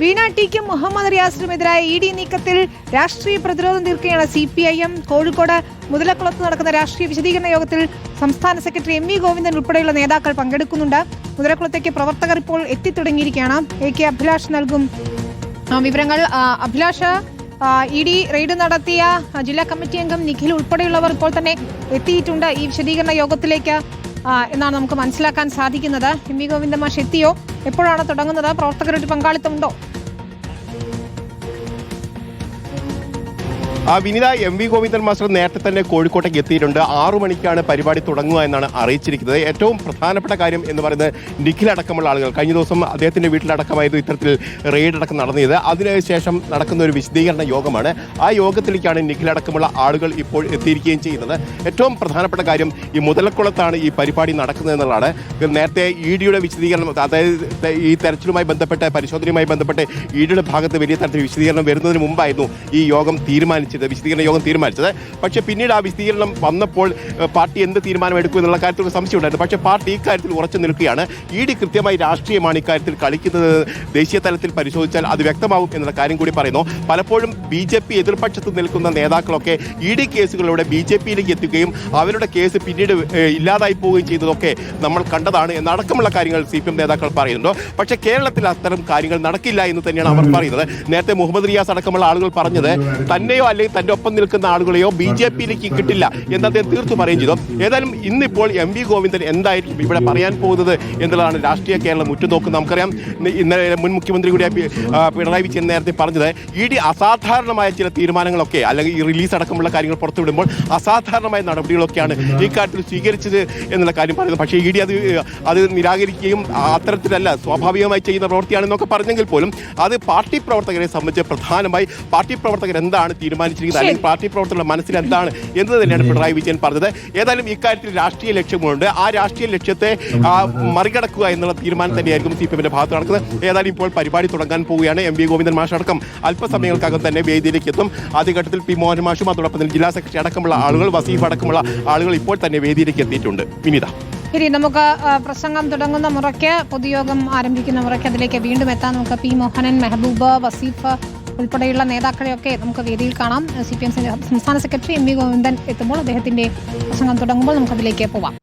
വീണ ടിക്കും Muhammad റിയാസിനുമെതിരായ E D നീക്കത്തിൽ രാഷ്ട്രീയ പ്രതിരോധം തീർക്കുകയാണ് CPIM. കോഴിക്കോട് മുതലക്കുളത്ത് നടക്കുന്ന രാഷ്ട്രീയ വിശദീകരണ യോഗത്തിൽ സംസ്ഥാന സെക്രട്ടറി എം വി ഗോവിന്ദൻ ഉൾപ്പെടെയുള്ള നേതാക്കൾ പങ്കെടുക്കുന്നുണ്ട്. മുതലക്കുളത്തേക്ക് പ്രവർത്തകർ ഇപ്പോൾ എത്തിത്തുടങ്ങിയിരിക്കുകയാണ്. AK അഭിലാഷ് നൽകും വിവരങ്ങൾ. അഭിലാഷ്, ഇ ഡി റെയ്ഡ് നടത്തിയ ജില്ലാ കമ്മിറ്റി അംഗം നിഖിൽ ഉൾപ്പെടെയുള്ളവർ ഇപ്പോൾ തന്നെ എത്തിയിട്ടുണ്ട് ഈ വിശദീകരണ യോഗത്തിലേക്ക് എന്നാണ് നമുക്ക് മനസ്സിലാക്കാൻ സാധിക്കുന്നത്. എം വി ഗോവിന്ദൻ മാഷ് എത്തിയോ? എപ്പോഴാണ് തുടങ്ങുന്നത്? പ്രവർത്തകരുടെ പങ്കാളിത്തമുണ്ടോ? Vinitha, M V Govindan master നേരത്തെ തന്നെ കോഴിക്കോട്ടേക്ക് എത്തിയിട്ടുണ്ട്. 6 മണിക്കാണ് പരിപാടി തുടങ്ങുക എന്നാണ് അറിയിച്ചിരിക്കുന്നത്. ഏറ്റവും പ്രധാനപ്പെട്ട കാര്യം എന്ന് പറയുന്നത് നിഖിൽ അടക്കമുള്ള ആളുകൾ കഴിഞ്ഞ ദിവസം അദ്ദേഹത്തിന്റെ വീട്ടിലടക്കമായിരുന്നു ഇത്തരത്തിൽ റെയ്ഡ് അടക്കം നടത്തിയത്. അതിനുശേഷം നടക്കുന്ന ഒരു വിശദീകരണ യോഗമാണ്. ആ യോഗത്തിലേക്കാണ് നിഖിൽ അടക്കമുള്ള ആളുകൾ ഇപ്പോൾ എത്തിയിരിക്കുകയും ചെയ്യുന്നത്. ഏറ്റവും പ്രധാനപ്പെട്ട കാര്യം ഈ മുതലക്കുളത്താണ് ഈ പരിപാടി നടക്കുന്നത് എന്നുള്ളതാണ്. നേരത്തെ ഇ ഡിയുടെ വിശദീകരണം, അതായത് ഈ തെരച്ചിലുമായി ബന്ധപ്പെട്ട് പരിശോധനയുമായി ബന്ധപ്പെട്ട് ഇ ഡിയുടെ ഭാഗത്ത് വലിയ തരത്തിൽ വിശദീകരണം വരുന്നതിന് മുമ്പായിരുന്നു ഈ യോഗം വിശദീകരണ യോഗം തീരുമാനിച്ചത്. പക്ഷേ പിന്നീട് ആ വിശദീകരണം വന്നപ്പോൾ പാർട്ടി എന്ത് തീരുമാനമെടുക്കും എന്നുള്ള കാര്യത്തിൽ ഒരു സംശയം ഉണ്ടായിരുന്നു. പക്ഷേ പാർട്ടി ഇക്കാര്യത്തിൽ ഉറച്ചു നിൽക്കുകയാണ്. ഇ ഡി കൃത്യമായി രാഷ്ട്രീയമാണ് ഇക്കാര്യത്തിൽ കളിക്കുന്നത്. ദേശീയ തലത്തിൽ പരിശോധിച്ചാൽ അത് വ്യക്തമാവും എന്നുള്ള കാര്യം കൂടി പറയുന്നു. പലപ്പോഴും BJP എതിർപക്ഷത്ത് നിൽക്കുന്ന നേതാക്കളൊക്കെ ഇ ഡി കേസുകളിലൂടെ BJPയിലേക്ക് എത്തുകയും അവരുടെ കേസ് പിന്നീട് ഇല്ലാതായി പോവുകയും ചെയ്തതൊക്കെ നമ്മൾ കണ്ടതാണ് എന്നടക്കമുള്ള കാര്യങ്ങൾ CPM നേതാക്കൾ പറയുന്നുണ്ട്. പക്ഷേ കേരളത്തിൽ അത്തരം കാര്യങ്ങൾ നടക്കില്ല എന്ന് തന്നെയാണ് അവർ പറയുന്നത്. നേരത്തെ മുഹമ്മദ് റിയാസ് അടക്കമുള്ള ആളുകൾ പറഞ്ഞത് തന്നെയോ അല്ലെങ്കിൽ തന്റെ ഒപ്പം നിൽക്കുന്ന ആളുകളെയോ BJPയിലേക്ക് കിട്ടില്ല എന്ന് അദ്ദേഹം തീർത്തു പറയുകയും ചെയ്തു. ഏതായാലും ഇന്നിപ്പോൾ എം വി ഗോവിന്ദൻ എന്തായിരിക്കും ഇവിടെ പറയാൻ പോകുന്നത് എന്നുള്ളതാണ് രാഷ്ട്രീയ കേരളം ഉറ്റുനോക്കുന്നത്. നമുക്കറിയാം, ഇന്നലെ മുൻ മുഖ്യമന്ത്രി കൂടി പിണറായി വിജയൻ നേരത്തെ പറഞ്ഞത് ഇ ഡി അസാധാരണമായ ചില തീരുമാനങ്ങളൊക്കെ അല്ലെങ്കിൽ ഈ റിലീസ് അടക്കമുള്ള കാര്യങ്ങൾ പുറത്തുവിടുമ്പോൾ അസാധാരണമായ നടപടികളൊക്കെയാണ് ഇക്കാര്യത്തിൽ സ്വീകരിച്ചത് എന്നുള്ള കാര്യം പറയുന്നത്. പക്ഷേ ഇ ഡി അത് നിരാകരിക്കുകയും അത്തരത്തിലല്ല, സ്വാഭാവികമായി ചെയ്യുന്ന പ്രവൃത്തിയാണെന്നൊക്കെ പറഞ്ഞെങ്കിൽ പോലും അത് പാർട്ടി പ്രവർത്തകരെ സംബന്ധിച്ച് പ്രധാനമായി പാർട്ടി പ്രവർത്തകർ എന്താണ് തീരുമാനിച്ചിരിക്കുന്നത് അല്ലെങ്കിൽ പാർട്ടി പ്രവർത്തകരുടെ മനസ്സിൽ എന്താണ് എന്ന് തന്നെയാണ് പിണറായി വിജയൻ പറഞ്ഞത്. ഏതായാലും ഇക്കാര്യത്തിൽ രാഷ്ട്രീയ ലക്ഷ്യമുണ്ട്. ആ രാഷ്ട്രീയ ലക്ഷ്യത്തെ മറികടക്കുക എന്നുള്ള തീരുമാനം തന്നെയായിരിക്കും CPMന്റെ ഭാഗത്ത് നടക്കുന്നത്. ഏതായാലും ഇപ്പോൾ പരിപാടി തുടങ്ങാൻ പോവുകയാണ്. എം വി ഗോവിന്ദൻ മാഷ് അടക്കം അല്പസമയങ്ങൾക്കകം തന്നെ വേദിയിലേക്ക് എത്തും. ആദ്യഘട്ടത്തിൽ പി മോഹൻ മാഷും അതോടൊപ്പം തന്നെ ജില്ലാ സെക്രട്ടറി അടക്കമുള്ള ആളുകൾ, വസീഫ് അടക്കമുള്ള ആളുകൾ ഇപ്പോൾ തന്നെ വേദിയിലേക്ക് എത്തിയിട്ടുണ്ട്. വിനീത, ശരി, നമുക്ക് പ്രസംഗം തുടങ്ങുന്ന മുറയ്ക്ക്, പൊതുയോഗം ആരംഭിക്കുന്ന മുറയ്ക്ക് അതിലേക്ക് വീണ്ടും എത്താൻ നമുക്ക് പി മോഹനൻ, മെഹബൂബ്, വസീഫ് ഉൾപ്പെടെയുള്ള നേതാക്കളെയൊക്കെ നമുക്ക് വേദിയിൽ കാണാം. CPM സംസ്ഥാന സെക്രട്ടറി എം വി ഗോവിന്ദൻ എത്തുമ്പോൾ അദ്ദേഹത്തിന്റെ പ്രസംഗം തുടങ്ങുമ്പോൾ നമുക്കതിലേക്ക് പോവാം.